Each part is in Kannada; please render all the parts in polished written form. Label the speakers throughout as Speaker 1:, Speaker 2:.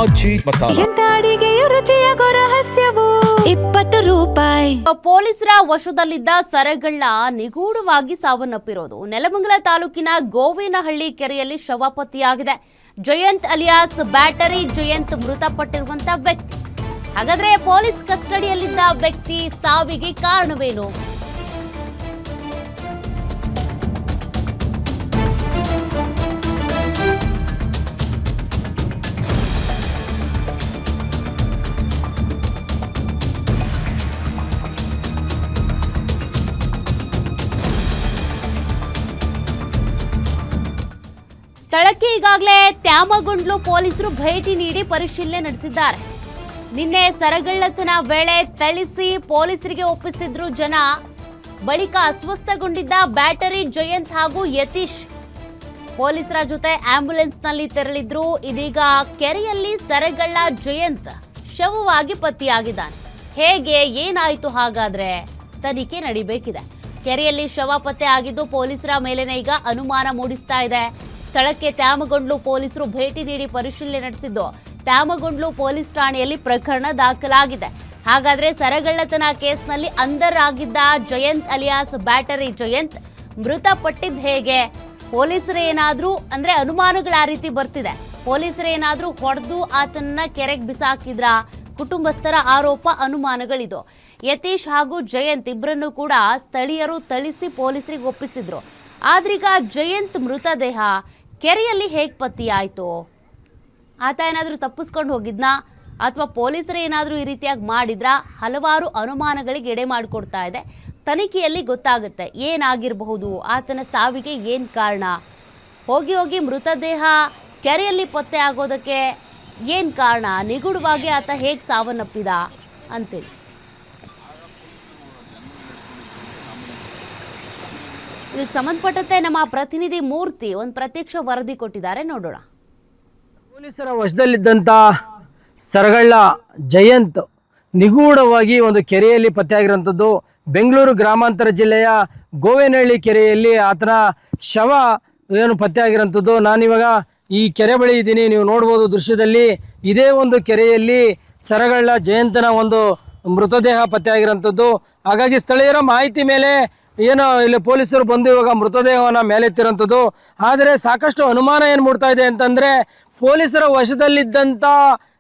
Speaker 1: ಆಜಿ ಮಸಾಲಾ.
Speaker 2: ಎಂತ ಅಡಿಗೆಯ ರುಚಿಯಾಗೋ ರಹಸ್ಯವು 20 ರೂಪಾಯಿ.
Speaker 3: ಪೊಲೀಸರ ವಶದಲ್ಲಿದ್ದ ಸರಗಳ್ಳ ನಿಗೂಢವಾಗಿ ಸಾವನ್ನಪ್ಪಿರೋದು ನೆಲಮಂಗಲ ತಾಲೂಕಿನ ಗೋವಿನಹಳ್ಳಿ ಕೆರೆಯಲ್ಲಿ ಶವ ಪತ್ತೆಯಾಗಿದೆ. ಜಯಂತ್ ಅಲಿಯಾಸ್ ಬ್ಯಾಟರಿ ಜಯಂತ್ ಮೃತಪಟ್ಟಿರುವಂತ ವ್ಯಕ್ತಿ. ಹಾಗಾದ್ರೆ ಪೊಲೀಸ್ ಕಸ್ಟಡಿಯಲ್ಲಿದ್ದ ವ್ಯಕ್ತಿ ಸಾವಿಗೆ ಕಾರಣವೇನು? ಸ್ಥಳಕ್ಕೆ ಈಗಾಗಲೇ ತ್ಯಾಮಗೊಂಡ್ಲು ಪೊಲೀಸರು ಭೇಟಿ ನೀಡಿ ಪರಿಶೀಲನೆ ನಡೆಸಿದ್ದಾರೆ. ನಿನ್ನೆ ಸರಗಳ್ಳತನ ವೇಳೆ ಥಳಿಸಿ ಪೊಲೀಸರಿಗೆ ಒಪ್ಪಿಸಿದ್ರು ಜನ. ಬಳಿಕ ಅಸ್ವಸ್ಥಗೊಂಡಿದ್ದ ಬ್ಯಾಟರಿ ಜಯಂತ್ ಹಾಗೂ ಯತೀಶ್ ಪೊಲೀಸರ ಜೊತೆ ಆಂಬ್ಯುಲೆನ್ಸ್ನಲ್ಲಿ ತೆರಳಿದ್ರು. ಇದೀಗ ಕೆರೆಯಲ್ಲಿ ಸರಗಳ್ಳ ಜಯಂತ್ ಶವವಾಗಿ ಪತ್ತೆಯಾಗಿದ್ದಾನೆ. ಹೇಗೆ ಏನಾಯಿತು? ಹಾಗಾದ್ರೆ ತನಿಖೆ ನಡಿಬೇಕಿದೆ. ಕೆರೆಯಲ್ಲಿ ಶವ ಪತ್ತೆ ಆಗಿದ್ದು ಪೊಲೀಸರ ಮೇಲೇನೆ ಈಗ ಅನುಮಾನ ಮೂಡಿಸ್ತಾ ಇದೆ. ಸ್ಥಳಕ್ಕೆ ತ್ಯಾಮಗೊಂಡ್ಲು ಪೊಲೀಸರು ಭೇಟಿ ನೀಡಿ ಪರಿಶೀಲನೆ ನಡೆಸಿದ್ದು ತ್ಯಾಮಗೊಂಡ್ಲು ಪೊಲೀಸ್ ಠಾಣೆಯಲ್ಲಿ ಪ್ರಕರಣ ದಾಖಲಾಗಿದೆ. ಹಾಗಾದ್ರೆ ಸರಗಳ್ಳತನ ಕೇಸ್ನಲ್ಲಿ ಅಂಧರ್ ಆಗಿದ್ದ ಜಯಂತ್ ಅಲಿಯಾಸ್ ಬ್ಯಾಟರಿ ಜಯಂತ್ ಮೃತಪಟ್ಟಿದ್ದು ಹೇಗೆ? ಪೊಲೀಸರು ಏನಾದ್ರೂ ಅಂದ್ರೆ ಅನುಮಾನಗಳು ಆ ರೀತಿ ಬರ್ತಿದೆ. ಪೊಲೀಸರು ಏನಾದ್ರೂ ಹೊಡೆದು ಆತನನ್ನ ಕೆರೆಗೆ ಬಿಸಾಕಿದ್ರ? ಕುಟುಂಬಸ್ಥರ ಆರೋಪ, ಅನುಮಾನಗಳಿದು. ಯತೀಶ್ ಹಾಗೂ ಜಯಂತ್ ಇಬ್ಬರನ್ನು ಕೂಡ ಸ್ಥಳೀಯರು ಥಳಿಸಿ ಪೊಲೀಸರಿಗೆ ಒಪ್ಪಿಸಿದ್ರು. ಆದ್ರೀಗ ಜಯಂತ್ ಮೃತದೇಹ ಕೆರೆಯಲ್ಲಿ ಹೇಗೆ ಪತ್ತೆಯಾಯಿತು? ಆತ ಏನಾದರೂ ತಪ್ಪಿಸ್ಕೊಂಡು ಹೋಗಿದ್ನಾ ಅಥವಾ ಪೊಲೀಸರು ಏನಾದರೂ ಈ ರೀತಿಯಾಗಿ ಮಾಡಿದ್ರಾ? ಹಲವಾರು ಅನುಮಾನಗಳಿಗೆ ಎಡೆ ಮಾಡಿಕೊಡ್ತಾ ಇದೆ. ತನಿಖೆಯಲ್ಲಿ ಗೊತ್ತಾಗುತ್ತೆ ಏನಾಗಿರಬಹುದು, ಆತನ ಸಾವಿಗೆ ಏನು ಕಾರಣ. ಹೋಗಿ ಮೃತದೇಹ ಕೆರೆಯಲ್ಲಿ ಪತ್ತೆ ಆಗೋದಕ್ಕೆ ಏನು ಕಾರಣ, ನಿಗೂಢವಾಗಿ ಆತ ಹೇಗೆ ಸಾವನ್ನಪ್ಪಿದ ಅಂತೇಳಿ. ಇದಕ್ಕೆ ಸಂಬಂಧಪಟ್ಟಂತೆ ನಮ್ಮ ಪ್ರತಿನಿಧಿ ಮೂರ್ತಿ ಒಂದು ಪ್ರತ್ಯಕ್ಷ ವರದಿ ಕೊಟ್ಟಿದ್ದಾರೆ, ನೋಡೋಣ.
Speaker 4: ಪೊಲೀಸರ ವಶದಲ್ಲಿದ್ದಂಥ ಸರಗಳ್ಳ ಜಯಂತ್ ನಿಗೂಢವಾಗಿ ಒಂದು ಕೆರೆಯಲ್ಲಿ ಪತ್ತೆಯಾಗಿರುವಂಥದ್ದು. ಬೆಂಗಳೂರು ಗ್ರಾಮಾಂತರ ಜಿಲ್ಲೆಯ ಗೋವಿನಹಳ್ಳಿ ಕೆರೆಯಲ್ಲಿ ಆತನ ಶವ ಏನು ಪತ್ತೆಯಾಗಿರುವಂಥದ್ದು. ನಾನಿವಾಗ ಈ ಕೆರೆ ಬಳಿ ಇದ್ದೀನಿ, ನೀವು ನೋಡ್ಬೋದು ದೃಶ್ಯದಲ್ಲಿ. ಇದೇ ಒಂದು ಕೆರೆಯಲ್ಲಿ ಸರಗಳ್ಳ ಜಯಂತನ ಒಂದು ಮೃತದೇಹ ಪತ್ತೆಯಾಗಿರುವಂಥದ್ದು. ಹಾಗಾಗಿ ಸ್ಥಳೀಯರ ಮಾಹಿತಿ ಮೇಲೆ ಏನು ಇಲ್ಲಿ ಪೊಲೀಸರು ಬಂದು ಇವಾಗ ಮೃತದೇಹವನ್ನು ಮೇಲೆತ್ತಿರೋಂಥದ್ದು. ಆದರೆ ಸಾಕಷ್ಟು ಅನುಮಾನ ಏನು ಮೂಡ್ತಾ ಇದೆ ಅಂತಂದರೆ, ಪೊಲೀಸರ ವಶದಲ್ಲಿದ್ದಂಥ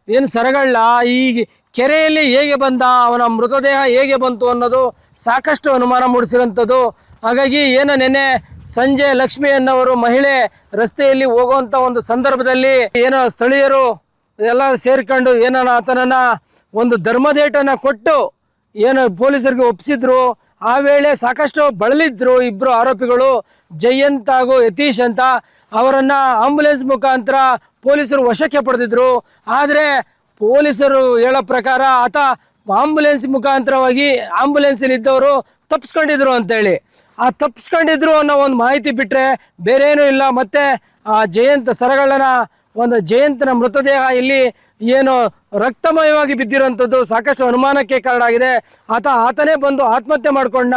Speaker 4: ಏನು ಸರಗಳ್ಳ ಈ ಕೆರೆಯಲ್ಲಿ ಹೇಗೆ ಬಂದ, ಅವನ ಮೃತದೇಹ ಹೇಗೆ ಬಂತು ಅನ್ನೋದು ಸಾಕಷ್ಟು ಅನುಮಾನ ಮೂಡಿಸಿರೋಂಥದ್ದು. ಹಾಗಾಗಿ ಏನು ನೆನ್ನೆ ಸಂಜೆ ಲಕ್ಷ್ಮಿ ಅನ್ನೋರು ಮಹಿಳೆ ರಸ್ತೆಯಲ್ಲಿ ಹೋಗುವಂಥ ಒಂದು ಸಂದರ್ಭದಲ್ಲಿ ಏನೋ ಸ್ಥಳೀಯರು ಎಲ್ಲ ಸೇರ್ಕೊಂಡು ಏನೋ ಆತನನ್ನು ಒಂದು ಧರ್ಮದೇಟನ್ನು ಕೊಟ್ಟು ಏನು ಪೊಲೀಸರಿಗೆ ಒಪ್ಪಿಸಿದ್ರು. ಆ ವೇಳೆ ಸಾಕಷ್ಟು ಬಳಲಿದ್ರು ಇಬ್ಬರು ಆರೋಪಿಗಳು, ಜಯಂತ್ ಹಾಗೂ ಯತೀಶ್ ಅಂತ. ಅವರನ್ನು ಆಂಬುಲೆನ್ಸ್ ಮುಖಾಂತರ ಪೊಲೀಸರು ವಶಕ್ಕೆ ಪಡೆದಿದ್ರು. ಆದರೆ ಪೊಲೀಸರು ಹೇಳೋ ಪ್ರಕಾರ ಆತ ಆಂಬುಲೆನ್ಸ್ ಮುಖಾಂತರವಾಗಿ ಆಂಬುಲೆನ್ಸಲ್ಲಿದ್ದವರು ತಪ್ಪಿಸ್ಕೊಂಡಿದ್ರು ಅಂತೇಳಿ. ಆ ತಪ್ಪಿಸ್ಕೊಂಡಿದ್ರು ಅನ್ನೋ ಒಂದು ಮಾಹಿತಿ ಬಿಟ್ಟರೆ ಬೇರೇನೂ ಇಲ್ಲ. ಮತ್ತು ಆ ಸರಗಳ್ಳನ ಜಯಂತನ ಮೃತದೇಹ ಇಲ್ಲಿ ಏನು ರಕ್ತಮಯವಾಗಿ ಬಿದ್ದಿರೋಂಥದ್ದು ಸಾಕಷ್ಟು ಅನುಮಾನಕ್ಕೆ ಕಾರಣ ಆಗಿದೆ. ಆತನೇ ಬಂದು ಆತ್ಮಹತ್ಯೆ ಮಾಡ್ಕೊಂಡ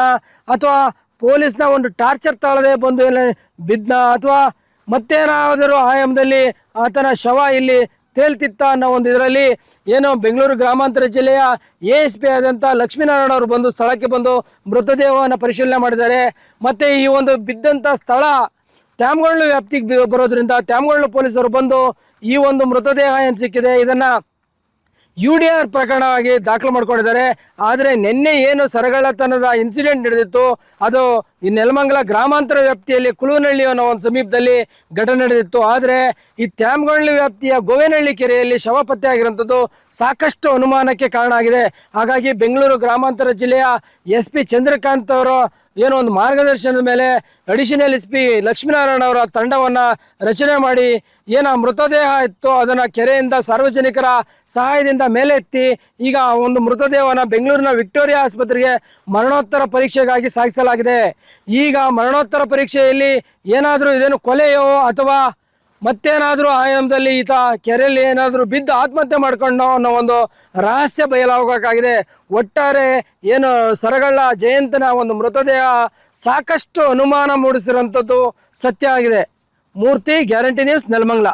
Speaker 4: ಅಥವಾ ಪೊಲೀಸ್ನ ಒಂದು ಟಾರ್ಚರ್ ತಾಳದೆ ಬಂದು ಎಲ್ಲ ಬಿದ್ದ ಅಥವಾ ಮತ್ತೇನಾದರೂ ಆಯಾಮದಲ್ಲಿ ಆತನ ಶವ ಇಲ್ಲಿ ತೇಲ್ತಿತ್ತ ಅನ್ನೋ ಒಂದು ಇದರಲ್ಲಿ ಏನೋ ಬೆಂಗಳೂರು ಗ್ರಾಮಾಂತರ ಜಿಲ್ಲೆಯ ASP ಆದಂಥ ಲಕ್ಷ್ಮೀನಾರಾಯಣ ಅವರು ಬಂದು ಸ್ಥಳಕ್ಕೆ ಬಂದು ಮೃತದೇಹವನ್ನು ಪರಿಶೀಲನೆ ಮಾಡಿದ್ದಾರೆ. ಮತ್ತು ಈ ಒಂದು ಬಿದ್ದಂಥ ಸ್ಥಳ ತ್ಯಾಮಗೊಂಡ್ಲು ವ್ಯಾಪ್ತಿಗೆ ಬರೋದ್ರಿಂದ ತ್ಯಾಮಗೊಂಡ್ಲು ಪೊಲೀಸರು ಬಂದು ಈ ಒಂದು ಮೃತದೇಹ ಏನು ಸಿಕ್ಕಿದೆ ಇದನ್ನು UDR ಪ್ರಕರಣವಾಗಿ ದಾಖಲು ಮಾಡ್ಕೊಂಡಿದ್ದಾರೆ. ಆದರೆ ನಿನ್ನೆ ಏನು ಸರಗಳ್ಳತನದ ಇನ್ಸಿಡೆಂಟ್ ನಡೆದಿತ್ತು ಅದು ಈ ನೆಲಮಂಗಲ ಗ್ರಾಮಾಂತರ ವ್ಯಾಪ್ತಿಯಲ್ಲಿ ಕುಳುವನಹಳ್ಳಿ ಅನ್ನೋ ಒಂದು ಸಮೀಪದಲ್ಲಿ ಘಟನೆ ನಡೆದಿತ್ತು. ಆದರೆ ಈ ತ್ಯಾಮಗೊಂಡ್ಲು ವ್ಯಾಪ್ತಿಯ ಗೋವಿನಹಳ್ಳಿ ಕೆರೆಯಲ್ಲಿ ಶವ ಪತ್ತೆಯಾಗಿರುವಂಥದ್ದು ಸಾಕಷ್ಟು ಅನುಮಾನಕ್ಕೆ ಕಾರಣ ಆಗಿದೆ. ಹಾಗಾಗಿ ಬೆಂಗಳೂರು ಗ್ರಾಮಾಂತರ ಜಿಲ್ಲೆಯ SP ಚಂದ್ರಕಾಂತ್ ಅವರು ಏನೋ ಒಂದು ಮಾರ್ಗದರ್ಶನದ ಮೇಲೆ ಅಡಿಷನಲ್ SP ಲಕ್ಷ್ಮೀನಾರಾಯಣ ಅವರ ತಂಡವನ್ನು ರಚನೆ ಮಾಡಿ ಏನು ಮೃತದೇಹ ಇತ್ತು ಅದನ್ನು ಕೆರೆಯಿಂದ ಸಾರ್ವಜನಿಕರ ಸಹಾಯದಿಂದ ಮೇಲೆ ಎತ್ತಿ ಈಗ ಒಂದು ಮೃತದೇಹವನ್ನು ಬೆಂಗಳೂರಿನ ವಿಕ್ಟೋರಿಯಾ ಆಸ್ಪತ್ರೆಗೆ ಮರಣೋತ್ತರ ಪರೀಕ್ಷೆಗಾಗಿ ಸಾಗಿಸಲಾಗಿದೆ. ಈಗ ಮರಣೋತ್ತರ ಪರೀಕ್ಷೆಯಲ್ಲಿ ಏನಾದರೂ ಇದೇನು ಕೊಲೆಯೋ ಅಥವಾ ಮತ್ತೇನಾದರೂ ಆಯಾಮದಲ್ಲಿ ಈತ ಕೆರೆಯಲ್ಲಿ ಏನಾದರೂ ಬಿದ್ದು ಆತ್ಮಹತ್ಯೆ ಮಾಡ್ಕೊಂಡು ಅನ್ನೋ ಒಂದು ರಹಸ್ಯ ಬಯಲಾಗಬೇಕಾಗಿದೆ. ಒಟ್ಟಾರೆ ಏನು ಸರಗಳ್ಳ ಜಯಂತನ ಒಂದು ಮೃತದೇಹ ಸಾಕಷ್ಟು ಅನುಮಾನ ಮೂಡಿಸಿರೋಂಥದ್ದು ಸತ್ಯ ಆಗಿದೆ. ಮೂರ್ತಿ, ಗ್ಯಾರಂಟಿ ನ್ಯೂಸ್, ನೆಲಮಂಗಲ.